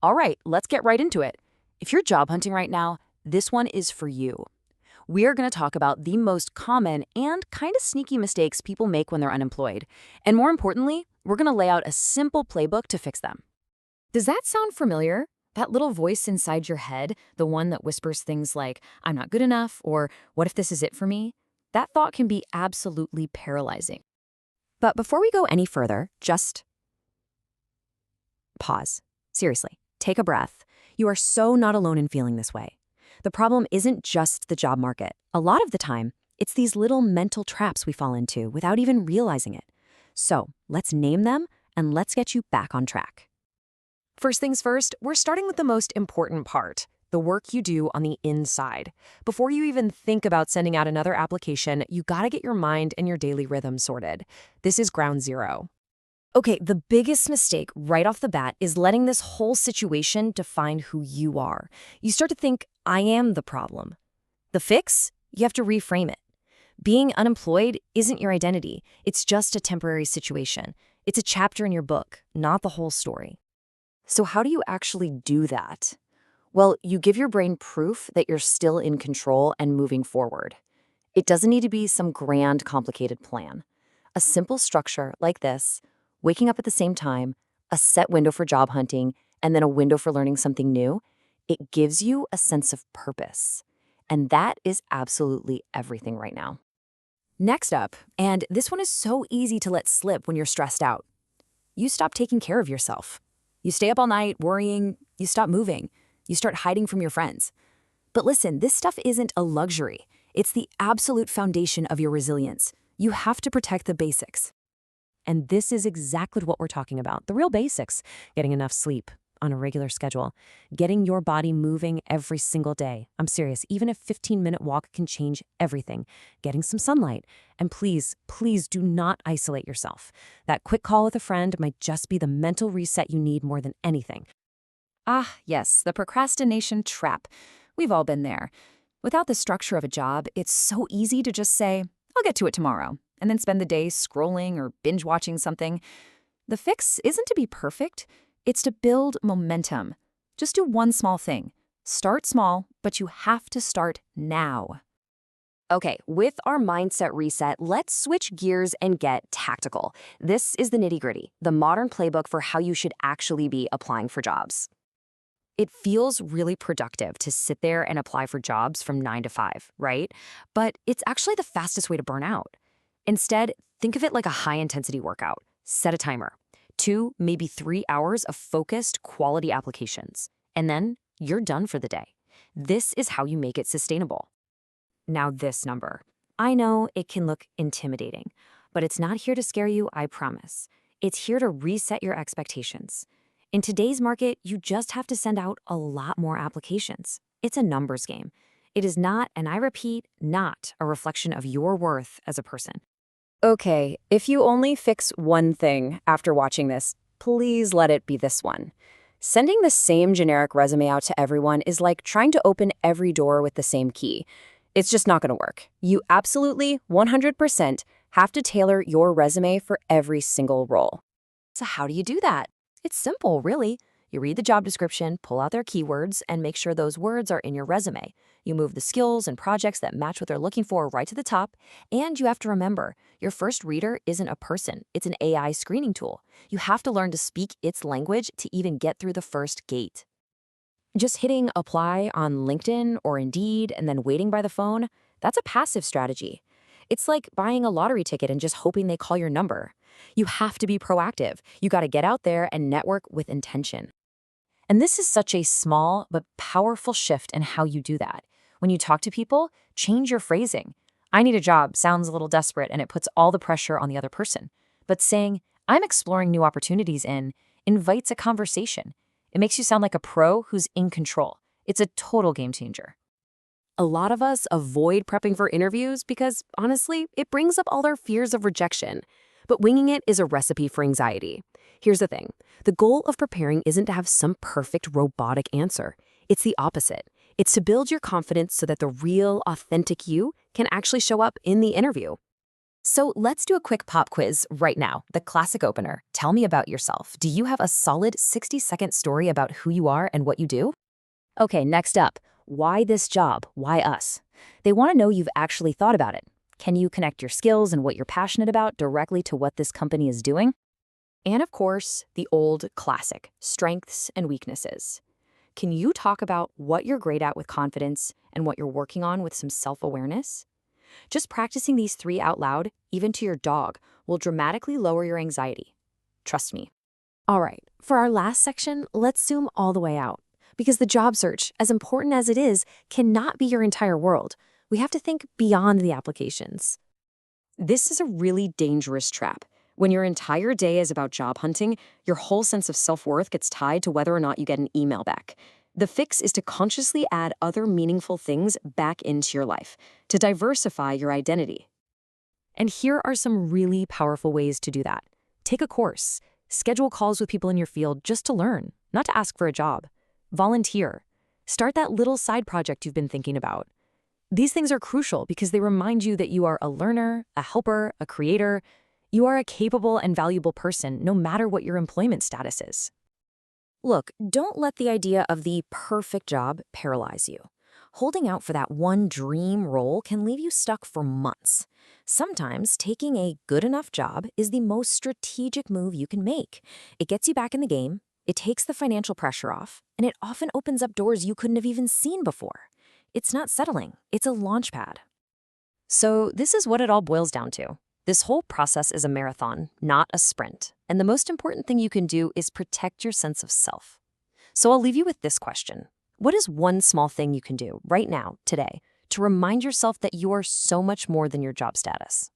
All right, let's get right into it. If you're job hunting right now, this one is for you. We are going to talk about the most common and kind of sneaky mistakes people make when they're unemployed. And more importantly, we're going to lay out a simple playbook to fix them. Does that sound familiar? That little voice inside your head, the one that whispers things like, I'm not good enough, or what if this is it for me? That thought can be absolutely paralyzing. But before we go any further, just pause. Seriously, take a breath. You are so not alone in feeling this way. The problem isn't just the job market. A lot of the time, it's these little mental traps we fall into without even realizing it. So let's name them and let's get you back on track. First things first, we're starting with the most important part, the work you do on the inside. Before you even think about sending out another application, you gotta get your mind and your daily rhythm sorted. This is ground zero. Okay, the biggest mistake right off the bat is letting this whole situation define who you are. You start to think, I am the problem. The fix? You have to reframe it. Being unemployed isn't your identity. It's just a temporary situation. It's a chapter in your book, not the whole story. So how do you actually do that? Well, you give your brain proof that you're still in control and moving forward. It doesn't need to be some grand, complicated plan. A simple structure like this, waking up at the same time, a set window for job hunting, and then a window for learning something new, it gives you a sense of purpose. And that is absolutely everything right now. Next up, and this one is so easy to let slip when you're stressed out, you stop taking care of yourself. You stay up all night worrying, you stop moving, you start hiding from your friends. But listen, this stuff isn't a luxury. It's the absolute foundation of your resilience. You have to protect the basics. And this is exactly what we're talking about, the real basics. Getting enough sleep on a regular schedule, getting your body moving every single day. I'm serious, even a 15-minute walk can change everything. Getting some sunlight. And please, please do not isolate yourself. That quick call with a friend might just be the mental reset you need more than anything. Ah, yes, the procrastination trap. We've all been there. Without the structure of a job, it's so easy to just say, I'll get to it tomorrow, and then spend the day scrolling or binge watching something. The fix isn't to be perfect. It's to build momentum. Just do one small thing. Start small, but you have to start now. Okay, with our mindset reset, let's switch gears and get tactical. This is the nitty-gritty, the modern playbook for how you should actually be applying for jobs. It feels really productive to sit there and apply for jobs from 9 to 5, right? But it's actually the fastest way to burn out. Instead, think of it like a high-intensity workout. Set a timer. 2, maybe 3 hours of focused, quality applications. And then you're done for the day. This is how you make it sustainable. Now this number. I know it can look intimidating, but it's not here to scare you, I promise. It's here to reset your expectations. In today's market, you just have to send out a lot more applications. It's a numbers game. It is not, and I repeat, not a reflection of your worth as a person. Okay, if you only fix one thing after watching this, please let it be this one. Sending the same generic resume out to everyone is like trying to open every door with the same key. It's just not going to work. You absolutely, 100%, have to tailor your resume for every single role. So how do you do that? It's simple, really. You read the job description, pull out their keywords, and make sure those words are in your resume. You move the skills and projects that match what they're looking for right to the top. And you have to remember, your first reader isn't a person. It's an AI screening tool. You have to learn to speak its language to even get through the first gate. Just hitting apply on LinkedIn or Indeed and then waiting by the phone, that's a passive strategy. It's like buying a lottery ticket and just hoping they call your number. You have to be proactive. You got to get out there and network with intention. And this is such a small but powerful shift in how you do that. When you talk to people, change your phrasing. I need a job sounds a little desperate and it puts all the pressure on the other person. But saying, I'm exploring new opportunities invites a conversation. It makes you sound like a pro who's in control. It's a total game changer. A lot of us avoid prepping for interviews because, honestly, it brings up all our fears of rejection. But winging it is a recipe for anxiety. Here's the thing. The goal of preparing isn't to have some perfect robotic answer. It's the opposite. It's to build your confidence so that the real, authentic you can actually show up in the interview. So let's do a quick pop quiz right now. The classic opener. Tell me about yourself. Do you have a solid 60-second story about who you are and what you do? Okay, next up. Why this job? Why us? They want to know you've actually thought about it. Can you connect your skills and what you're passionate about directly to what this company is doing? And of course, the old classic, strengths and weaknesses. Can you talk about what you're great at with confidence and what you're working on with some self-awareness? Just practicing these three out loud, even to your dog, will dramatically lower your anxiety. Trust me. All right, for our last section, let's zoom all the way out. Because the job search, as important as it is, cannot be your entire world. We have to think beyond the applications. This is a really dangerous trap. When your entire day is about job hunting, your whole sense of self-worth gets tied to whether or not you get an email back. The fix is to consciously add other meaningful things back into your life, to diversify your identity. And here are some really powerful ways to do that. Take a course. Schedule calls with people in your field just to learn, not to ask for a job. Volunteer. Start that little side project you've been thinking about. These things are crucial because they remind you that you are a learner, a helper, a creator. You are a capable and valuable person, no matter what your employment status is. Look, don't let the idea of the perfect job paralyze you. Holding out for that one dream role can leave you stuck for months. Sometimes taking a good enough job is the most strategic move you can make. It gets you back in the game, it takes the financial pressure off, and it often opens up doors you couldn't have even seen before. It's not settling, it's a launch pad. So this is what it all boils down to. This whole process is a marathon, not a sprint. And the most important thing you can do is protect your sense of self. So I'll leave you with this question. What is one small thing you can do right now, today, to remind yourself that you are so much more than your job status?